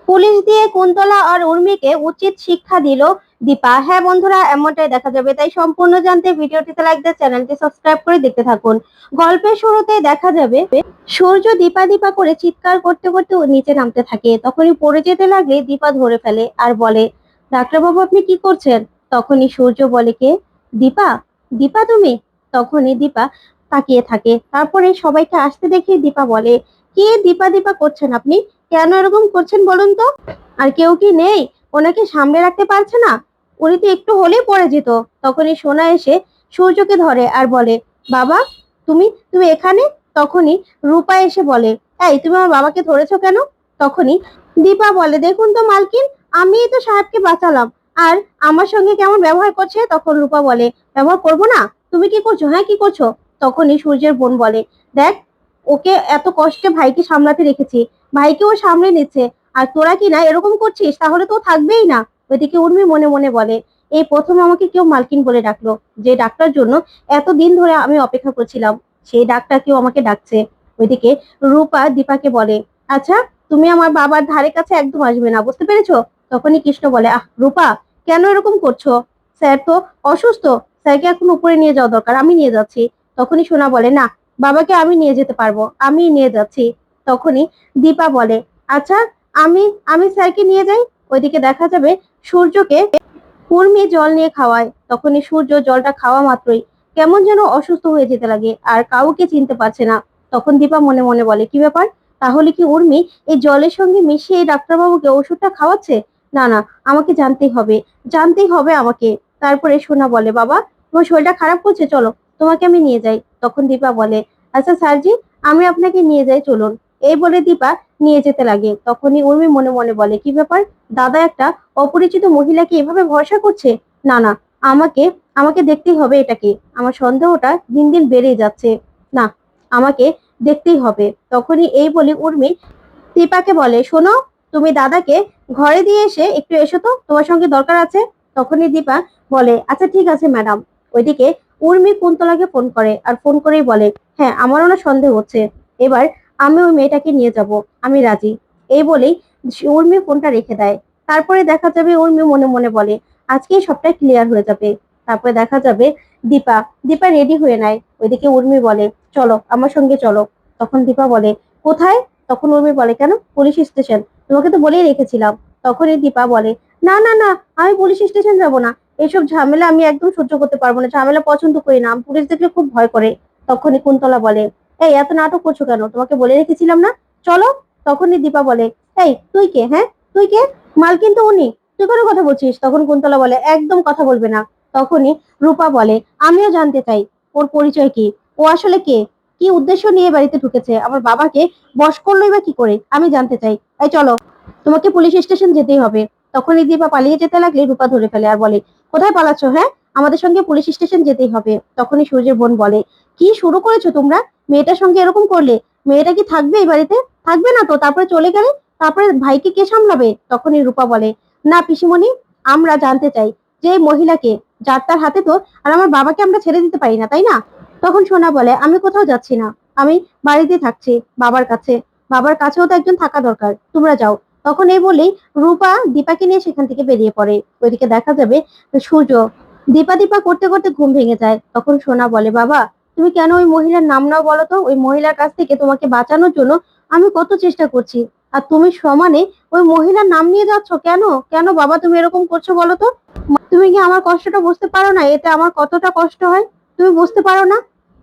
Police দিয়ে কুন্তলা আর উর্মিকে উচিত শিক্ষা দিল দীপা। হ্যাঁ বন্ধুরা, এমনটাই দেখা যাবে, তাই সম্পূর্ণ জানতে ভিডিওটিতে লাইক দিয়ে চ্যানেলটি সাবস্ক্রাইব করে দেখতে থাকুন। গল্পের শুরুতে দেখা যাবে সূর্য দীপা দীপা করে চিৎকার করতে করতে নিচে নামতে থাকে। তখনই পড়ে যেতে লাগলে দীপা ধরে ফেলে আর বলে, ডাক্তারবাবু আপনি কি করছেন? তখনই সূর্য বলে, কে? দীপা? দীপা তুমি? তখনই দীপা তাকিয়ে থাকে। তারপরে সবাইকে আসতে দেখে দীপা বলে, কে দীপা দীপা করছেন আপনি? কেন এরকম করছেন বলুন তো? আর কেউ কি নেই? ওনাকে সামনে রাখতে পারছে না? উনি তো একটু হলেই পড়ে যেত। তখনই সোনা এসে সূর্যকে ধরে আর বলে, বাবা তুমি তুমি এখানে? তখনই রূপা এসে বলে, এই তুমি আমার বাবাকে ধরেছো কেন? তখনই দীপা বলে, দেখুন তো মালকিন, আমিই তো সাহেবকে বাঁচালাম, আর আমার সঙ্গে কেমন ব্যবহার করছে। তখন রূপা বলে, ব্যবহার করবো না? তুমি কি করছো? হ্যাঁ কি করছো? তখনই সূর্যের বোন বলে, দেখ, ওকে এত কষ্টে ভাইকে সামলাতে রেখেছি, ভাইকে ও সামলে নিচ্ছে, আর তোরা কি না এরকম করছিস, তাহলে তো থাকবেই না। ওইদিকে উর্মি মনে মনে বলে, এই প্রথম আমাকে কেউ মালকিন বলে ডাকলো, যে ডাক্তার জন্য এতদিন ধরে আমি অপেক্ষা করছিলাম, সেই ডাক্তার কেউ আমাকে ডাকছে। ওইদিকে রূপা দীপাকে বলে, আচ্ছা তুমি আমার বাবার ধারে কাছে একদম আসবে না, বুঝতে পেরেছো? তখনই কৃষ্ণ বলে, আহ রূপা, কেন এরকম করছো? স্যার তো অসুস্থ, স্যারকে এখন উপরে নিয়ে যাওয়া দরকার, আমি নিয়ে যাচ্ছি। তখনই সোনা বলে, না, বাবাকে আমি নিয়ে যেতে পারবো, আমি নিয়ে যাচ্ছি। তখনই দীপা বলে, আচ্ছা আমি আমি স্যারকে নিয়ে যাই। ওইদিকে দেখা যাবে সূর্যকে উর্মি জল নিয়ে খাওয়ায়। তখনই সূর্য জলটা খাওয়া মাত্রই কেমন যেন অসুস্থ হয়ে যেতে লাগে আর কাউকে চিনতে পারছে না। তখন দীপা মনে মনে বলে, কি ব্যাপার, তাহলে কি উর্মি এই জলের সঙ্গে মিশিয়ে এই ডাক্তারবাবুকে ওষুধটা খাওয়াচ্ছে? না না, আমাকে জানতেই হবে, জানতেই হবে আমাকে। তারপরে সোনা বলে, বাবা তোমার শরীরটা খারাপ করছে, চলো তোমাকে আমি নিয়ে যাই। তখন দীপা বলে, আচ্ছা স্যারজি, আমি আপনাকে নিয়ে যাই, চলুন। এই বলে দীপা নিয়ে যেতে লাগে। তখনই উর্মি মনে মনে বলে, কি ব্যাপার, দাদা একটা অপরিচিত মহিলাকে এভাবে ভরসা করছে? না না, আমাকে আমাকে দেখতেই হবে এটাকে। আমার সন্দেহটা দিন দিন বেড়ে যাচ্ছে। না, আমাকে দেখতেই হবে। তখনই এই বলে উর্মি দীপাকে বলে, শোনো, তুমি দাদাকে ঘরে দিয়ে এসে একটু এসো তো, তোমার সঙ্গে দরকার আছে। তখনই দীপা বলে, আচ্ছা ঠিক আছে ম্যাডাম। ওইদিকে উর্মি কুন্তলাকে ফোন করে আর ফোন করেই বলে, হ্যাঁ আমারও না সন্দেহ হচ্ছে, এবার আমি ওই মেয়েটাকে নিয়ে যাব, আমি রাজি। এই বলেই উর্মি ফোনটা রেখে দেয়। তারপরে দেখা যাবে উর্মি মনে মনে বলে, আজকেই সবটাই ক্লিয়ার হয়ে যাবে। তারপরে দেখা যাবে দীপা দীপা রেডি হয়ে নেয়। ওইদিকে উর্মি বলে, চলো আমার সঙ্গে চলো। তখন দীপা বলে, কোথায়? তখন উর্মি বলে, কেন, পুলিশ স্টেশন, তোমাকে তো বলেই রেখেছিলাম। তখনই দীপা বলে, না না না, আমি পুলিশ স্টেশন যাব না, এসব ঝামেলা আমি একদম সহ্য করতে পারবো না, ঝামেলা পছন্দ করি না, পুলিশ দেখলে খুব ভয় করে। তখনই কুন্তলা বলে, এই এত নাটক করছো কেন, তোমাকে বলে রেখেছিলাম না, চলো। তখনই দীপা বলে, এই তুই কে? হ্যাঁ তুই কে? মালকিন তো উনি, তুই কোনো কথা বলছিস? তখন কুন্তলা বলে, একদম কথা বলবে না। তখনই রূপা বলে, আমিও জানতে চাই ওর পরিচয় কি, ও আসলে কে, কি উদ্দেশ্য নিয়ে বাড়িতে ঢুকেছে, আমার বাবাকে বশ করলোই বা কি করে, আমি জানতে চাই। এই চলো, তোমাকে পুলিশ স্টেশন যেতেই হবে। তখনই দীপা পালিয়ে যেতে লাগলে রূপা ধরে ফেলে আর বলে, কোথায় পালাচ্ছ? হ্যাঁ, আমাদের সঙ্গে পুলিশ স্টেশন যেতেই হবে। তখনই সূর্যের বোন বলে, কি শুরু করেছো তোমরা, মেয়েটার সঙ্গে এরকম করলে? মেয়েটা কি থাকবে এই বাড়িতে? থাকবে না তো, তারপরে চলে গেলে তারপরে ভাইকে কে সামলাবে? তখনই রূপা বলে, না পিসিমণি, আমরা জানতে চাই যে এই মহিলাকে, যার তার হাতে তো আর আমার বাবাকে আমরা ছেড়ে দিতে পারি না, তাই না? তখন সোনা বলে, আমি কোথাও যাচ্ছি না, আমি বাড়িতে থাকছি বাবার কাছে, বাবার কাছেও তো একজন থাকা দরকার, তোমরা যাও। তখন এই বলেই রূপা দীপাকে নিয়ে সেখান থেকে বেরিয়ে পড়ে। ওইদিকে দেখা যাবে সূর্য দীপা দীপা করতে করতে ঘুম ভেঙে যায়। তখন সোনা বলে, বাবা তুমি কেন ওই মহিলার নাম নাও বলো তো, ওই মহিলার কাছ থেকে তোমাকে বাঁচানোর জন্য আমি কত চেষ্টা করছি, আর তুমি সমানে ওই মহিলার নাম নিয়ে যাচ্ছ কেন? কেন বাবা তুমি এরকম করছো বলো তো? তুমি কি আমার কষ্টটা বুঝতে পারো না, এতে আমার কতটা কষ্ট হয়, তুমি বুঝতে পারো না?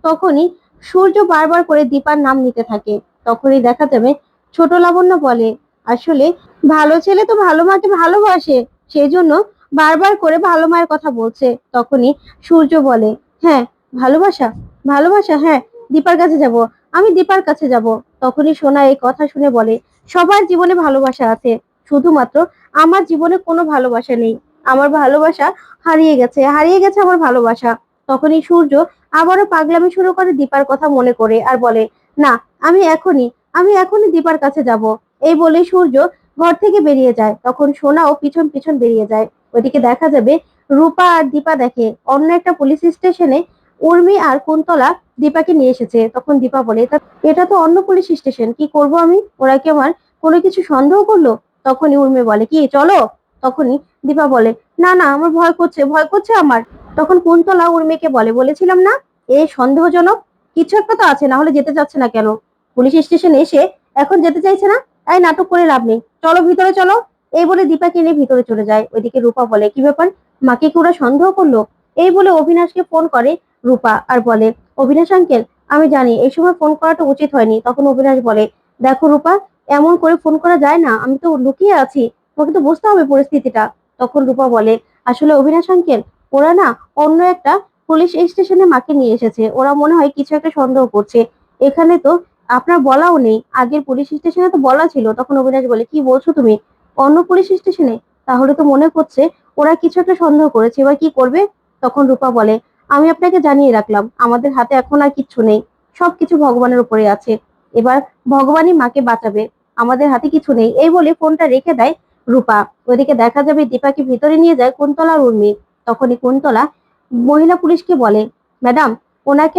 তখনই সূর্য বারবার করে দীপার নাম নিতে থাকে। তখনই দেখা যাবে ছোট লাবণ্য বলে, আসলে ভালো ছেলে তো ভালো মাকে ভালোবাসে, সেই জন্য বারবার করে ভালো মায়ের কথা বলছে। তখনই সূর্য বলে, হ্যাঁ ভালোবাসা, ভালোবাসা, হ্যাঁ দীপার কাছে যাব, আমি দীপার কাছে যাব। তখনই সোনা এই কথা শুনে বলে, সবার জীবনে ভালোবাসা আছে, শুধুমাত্র আমার জীবনে কোনো ভালোবাসা নেই, আমার ভালোবাসা হারিয়ে গেছে, হারিয়ে গেছে আমার ভালোবাসা। তখনই সূর্য আবারও পাগলামি শুরু করে দীপার কথা মনে করে আর বলে, না, আমি এখনই আমি এখনই দীপার কাছে যাব। এই বলে সূর্য ঘর থেকে বেরিয়ে যায়। তখন সোনাও পিছন পিছন বেরিয়ে যায়। ওইদিকে দেখা যাবে রূপা আর দীপা দেখে অন্য একটা পুলিশ স্টেশনে উর্মি আর কুন্তলা দীপাকে নিয়ে এসেছে। তখন দীপা বলে, এটা তো অন্য পুলিশ স্টেশন, কি করব আমি, ওরা কি আমার কোনো কিছু সন্দেহ করলো? তখনই উর্মি বলে কি চলো। তখনই দীপা বলে না না আমার ভয় করছে, ভয় করছে আমার। তখন কুন্তলা উর্মিকে বলে বলেছিলাম না এই সন্দেহজনক, কিছু একটা তো আছে, না হলে যেতে চাচ্ছে না কেন? পুলিশ স্টেশনে এসে এখন যেতে চাইছে না, এই নাটক করে লাভ নেই, চলো ভিতরে চলো। এই বলে দীপাকে নিয়ে ভিতরে চলে যায়। ওইদিকে রূপা বলে কি ব্যাপার, মাকে কি ওরা সন্দেহ করলো? এই বলে অবিনাশকে ফোন করে রূপা আর বলে অবিনাশ আঙ্কেল, আমি জানি এই সময় ফোন করাটা উচিত হয়নি। তখন অবিনাশ বলে দেখো রূপা, এমন করে ফোন করা যায় না, আমি তো লুকিয়ে আছি, তোমাকে তো বুঝতে হবে পরিস্থিতিটা। তখন রূপা বলে আসলে অবিনাশ আঙ্কেল, ওরা না অন্য একটা পুলিশ স্টেশনে মাকে নিয়ে এসেছে, ওরা মনে হয় কিছু একটা সন্দেহ করছে। এখানে তো আপনার বলাও নেই, আগের পুলিশ স্টেশনে তো বলা ছিল। তখন অবিনাশ বলে কি বলছো তুমি, অন্য পুলিশ স্টেশনে? তাহলে তো মনে হচ্ছে ওরা কিছু একটা সন্দেহ করেছে, এবার কি করবে? তখন রূপা বলে আমি আপনাকে জানিয়ে রাখলাম আমাদের হাতে এখন আর কিচ্ছু নেই, সবকিছু ভগবানের উপরে আছে, এবার ভগবানই মাকে বাঁচাবে, আমাদের হাতে কিছু নেই। এই বলে ফোনটা রেখে দেয় রূপা। ওইদিকে দেখা যাবে দীপাকে ভিতরে নিয়ে যায় কুন্তলা আর উর্মি। তখনই কুন্তলা মহিলা পুলিশকে বলে ম্যাডাম, ওনাকে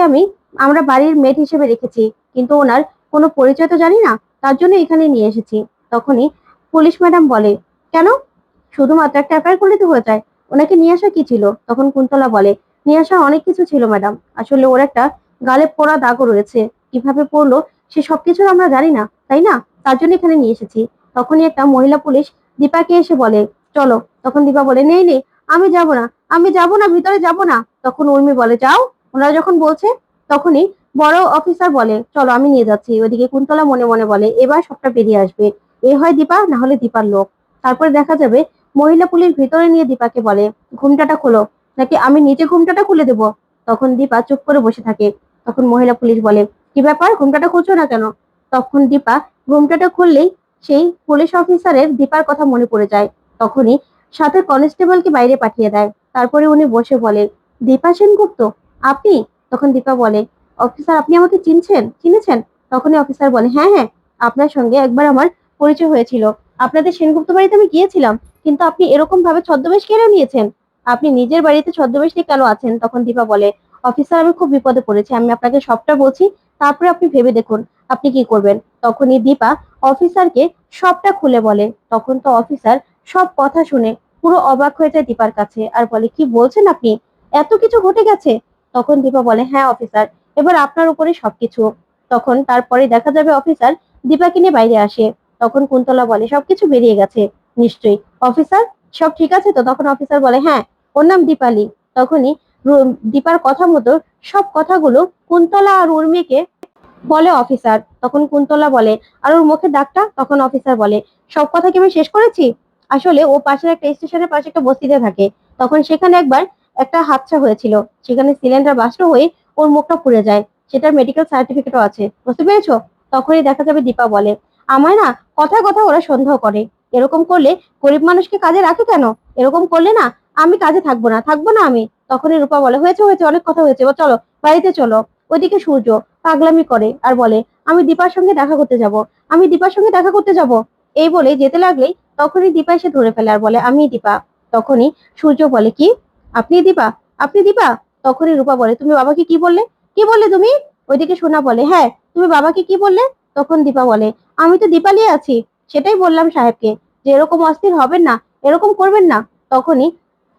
আমরা বাড়ির মেড হিসেবে রেখেছি, কিন্তু ওনার কোনো পরিচয় তো জানি না, তার জন্য এখানে নিয়ে এসেছি। তখনই পুলিশ ম্যাডাম বলে কেন, শুধুমাত্র একটা অ্যাফায়ার করলে তো হয়ে যায়, ওনাকে নিয়ে আসা কি ছিল? তখন কুন্তলা বলে নিয়ে আসা অনেক কিছু ছিল ম্যাডাম, আসলে ওর একটা গালে পোড়া দাগও রয়েছে, কিভাবে পড়লো সে সবকিছু আমরা জানি না, তাই না, তার জন্য এখানে নিয়ে এসেছি। তখনই একটা মহিলা পুলিশ দীপাকে এসে বলে চলো। তখন দীপা বলে নেই নেই, আমি যাব না, আমি যাব না, ভিতরে যাব না। তখন উর্মি বলে যাও, ওনারা যখন বলছে। তখনই বড় অফিসার বলে চলো আমি নিয়ে যাচ্ছি। ওইদিকে কুন্তলা মনে মনে বলে এবার সবটা বেরিয়ে আসবে, এ হয় দীপা না হলে দীপার লোক। তারপরে দেখা যাবে মহিলা পুলিশ ভিতরে নিয়ে দীপাকে বলে ঘুমটাটা খোলো, নাকি আমি নিচে ঘুমটাটা খুলে দেবো। তখন দীপা চুপ করে বসে থাকে। তখন মহিলা পুলিশ বলে কি ব্যাপার, ঘুমটাটা খুলছো না কেন? তখন দীপা ঘুমটাটা খুললেই সেই পুলিশ অফিসারের দীপার কথা মনে পড়ে যায়। তখনই সাথে কনস্টেবলকে বাইরে পাঠিয়ে দেয়। তারপরে উনি বসে বলে দীপা সেনগুপ্ত, আপনি? তখন দীপা বলে অফিসার আপনি আমাকে চিনেছেন? তখনই অফিসার বলে হ্যাঁ হ্যাঁ, আপনার সঙ্গে একবার আমার পরিচয় হয়েছিল, আপনাদের সেনগুপ্ত বাড়িতে আমি গিয়েছিলাম, কিন্তু আপনি এরকম ভাবে ছদ্মবেশ কেন নিয়েছেন, আপনি নিজের বাড়িতে ছদ্মবেশ নিয়ে কেন আছেন? তখন দীপা বলে অফিসার আমি খুব বিপদে পড়েছি, আমি আপনাকে সবটা বলছি, তারপরে আপনি ভেবে দেখুন আপনি কি করবেন। তখনই দীপা অফিসারকে সবটা খুলে বলে। তখন তো অফিসার সব কথা শুনে পুরো অবাক হয়ে যায় দীপার কাছে আর বলে কি বলছেন আপনি, এত কিছু ঘটে গেছে? তখন দীপা বলে হ্যাঁ অফিসার, এবার আপনার উপরে সবকিছু। তখন তারপরে দেখা যাবে অফিসার দীপাকে নিয়ে বাইরে আসে। তখন কুন্তলা বলে সবকিছু বেরিয়ে গেছে নিশ্চয়ই অফিসার, সব ঠিক আছে তো? তখন অফিসার বলে হ্যাঁ, ওর নাম দীপালি। তখনই দীপার কথা মতো সব কথাগুলো কুন্তলা আর উর্মিকে বলে অফিসার। তখন কুন্তলা বলে আর ওর মুখে দাগটা? তখন অফিসার বলে সব কথা কি আমি শেষ করেছি? আসলে ও পাশের একটা স্টেশনের পাশে একটা বস্তিতে থাকে, তখন সেখানে একবার একটা হাদসা হয়েছিল, সেখানে সিলিন্ডার বাস্ট হয়ে ওর মুখটা পুড়ে যায়, সেটার মেডিকেল সার্টিফিকেটও আছে, বুঝতে পেরেছো? তখনই দেখা যাবে দীপা বলে আমায় না কথায় কথা ওরা সন্দেহ করে, এরকম করলে গরিব মানুষকে কাজে রাখে কেন? এরকম করলে না আমি কাজে থাকবো না আমি। তখনই রূপা বলে হয়েছে হয়েছে, অনেক কথা হয়েছে, এবার চলো বাড়িতে চলো। ওইদিকে সূর্য পাগলামি করে আর বলে আমি দীপার সঙ্গে দেখা করতে যাব, আমি দীপার সঙ্গে দেখা করতে যাব। এই বলে যেতে লাগলেই তখনই দীপা এসে ধরে ফেলে আর বলে আমি দীপা। তখনই সূর্য বলে কি আপনি দীপা, আপনি দীপা? তখনই রূপা বলে তুমি বাবাকে কি বললে, কি বললে তুমি? ওইদিকে সোনা বলে হ্যাঁ, তুমি বাবাকে কি বললে? তখন দীপা বলে আমি তো দীপালি আছি, সেটাই বললাম সাহেবকে যে এরকম অস্থির হবেন না, এরকম করবেন না। তখনই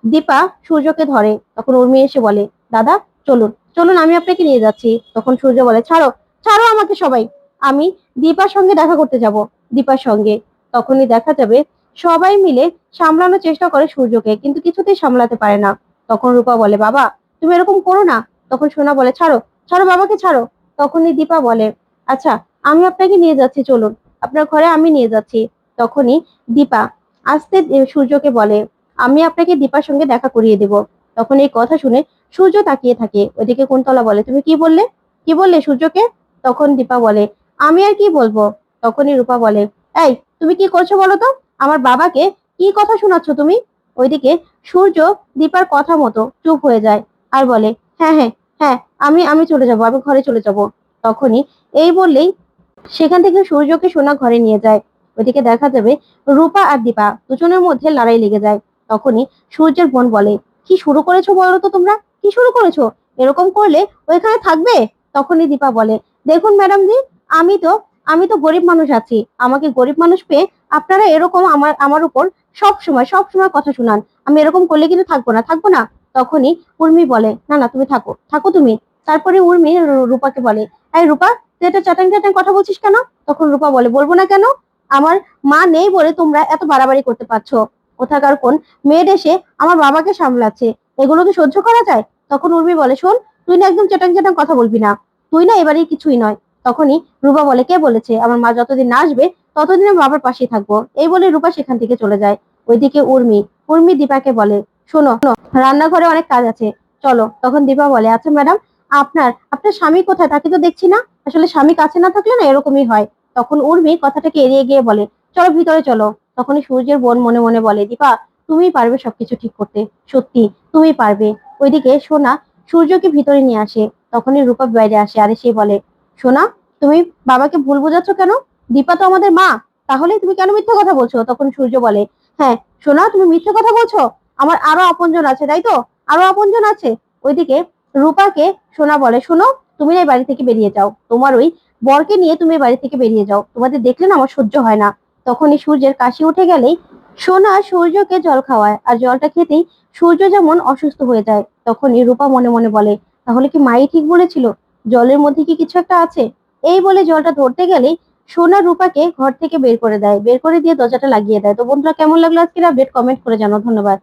দীপা সূর্যকে ধরে। তখন উর্মি এসে বলে দাদা চলুন চলুন আমি আপনাকে নিয়ে যাচ্ছি। তখন সূর্য বলে ছাড়ো, ছাড়ো আমাকে সবাই, আমি দীপার সঙ্গে দেখা করতে যাব, দীপার সঙ্গে। তখনই দেখা যাবে সবাই মিলে সামলানোর চেষ্টা করে সূর্যকে, কিন্তু কিছুতেই সামলাতে পারে না। তখন রূপা বলে বাবা তুমি এরকম করো না। তখন সোনা বলে ছাড়ো, ছাড়ো বাবাকে ছাড়ো। তখনই দীপা বলে আচ্ছা আমি আপনাকে নিয়ে যাচ্ছি, চলুন আপনার ঘরে আমি নিয়ে যাচ্ছি। তখনই দীপা আস্তে সূর্যকে বলে আমি আপনাকে দীপার সঙ্গে দেখা করিয়ে দেব। তখন এই কথা শুনে সূর্য তাকিয়ে থাকে। ওইদিকে কুন্তলা বলে তুমি কি বললে, কি বললে সূর্যকে? তখন দীপা বলে আমি আর কি বলবো। তখনই রূপা বলে এই তুমি কি করছো বলো তো, আমার বাবাকে কি কথা শোনাচ্ছ তুমি? ওইদিকে সূর্য দীপার কথা মতো চুপ হয়ে যায় আর বলে হ্যাঁ হ্যাঁ হ্যাঁ, আমি আমি চলে যাব, আমি ঘরে চলে যাব। তখনই এই বললেই সেখান থেকে সূর্যকে সোনা ঘরে নিয়ে যায়। ওইদিকে দেখা যাবে রূপা আর দীপা দুজনের মধ্যে লড়াই লেগে যায়। তখনই সূর্যের বোন বলে কি শুরু করেছো বলো তো, তোমরা কি শুরু করেছো, এরকম করলে ওইখানে থাকবে? তখনই দীপা বলে দেখুন ম্যাডাম জি, আমি তো আমি তো গরিব মানুষ আছি, আমাকে গরিব মানুষ পেয়ে আপনারা এরকম আমার আমার উপর সব সময় কথা শুনান। আমি এরকম করলে কিন্তু থাকবো না। তখনই উর্মি বলে, না না তুমি থাকো, থাকো তুমি। তারপরে উর্মি রূপাকে বলে, এই রূপা, তুই এটা চ্যাটাং চ্যাটাং কথা বলছিস কেন? তখন রূপা বলে, বলবো না কেন? আমার মা নেই বলে তোমরা এত বাড়াবাড়ি করতে পারছো। কোথাকার কোন মেয়েড এসে আমার বাবাকে সামলাচ্ছে, এগুলো কি সহ্য করা যায়? তখন উর্মি বলে, শোন, তুই না একদম চ্যাটাং চ্যাটাং কথা বলবি না, তুই না এবারে কিছুই নয়। তখনই রূপা বলে, কে বলেছে? আমার মা যতদিন না আসবে ততদিন আমি বাবার পাশেই থাকবো। এই বলে রূপা সেখান থেকে চলে যায়। ওইদিকে উর্মি দীপাকে বলে, শোনো, রান্নাঘরে অনেক কাজ আছে, চলো। তখন দীপা বলে, আচ্ছা ম্যাডাম, আপনার আপনার স্বামী কোথায়? তাকে তো দেখছি না। আসলে স্বামী কাছে না থাকলে না এরকমই হয়। তখন উর্মি কথাটাকে এড়িয়ে গিয়ে বলে, চলো ভিতরে চলো। তখনই সূর্যের বোন মনে মনে বলে, দীপা, তুমি পারবে সবকিছু ঠিক করতে, সত্যি তুমি পারবে। ওইদিকে সোনা সূর্যকে ভিতরে নিয়ে আসে। তখনই রূপা বাইরে আসে, আরে সে বলে, সোনা, তুমি বাবাকে ভুল বোঝাচ্ছ কেন? দীপা তো আমাদের মা, তাহলে তুমি কেন মিথ্যা কথা বলছো? তখন সূর্য বলে, হ্যাঁ সোনা, তুমি মিথ্যা কথা বলছো। আমার আরো আপনজন আছে, তাই তো? আরো আপনজন আছে। ওইদিকে রূপাকে সোনা বলে, শোনো, তুমি এই বাড়ি থেকে বেরিয়ে যাও, তোমার ওই বরকে নিয়ে তুমি বাড়ি থেকে বেরিয়ে যাও, তোমাদের দেখলে না আমার সহ্য হয় না। তখনই সূর্যের কাশি উঠে গেলেই সোনা সূর্যকে জল খাওয়ায়, আর জলটা খেতেই সূর্য যেমন অসুস্থ হয়ে যায়। তখনই রূপা মনে মনে বলে, তাহলে কি মাই ঠিক বলেছিল, জলের মধ্যে কি কিছু একটা আছে? এই বলে জলটা ধরতে গেলেই সোনা রূপাকে ঘর থেকে বের করে দেয়, বের করে দিয়ে দরজাটা লাগিয়ে দেয়। তো বন্ধুরা, কেমন লাগলো আজকের আপডেট? কমেন্ট করে জানাও। ধন্যবাদ।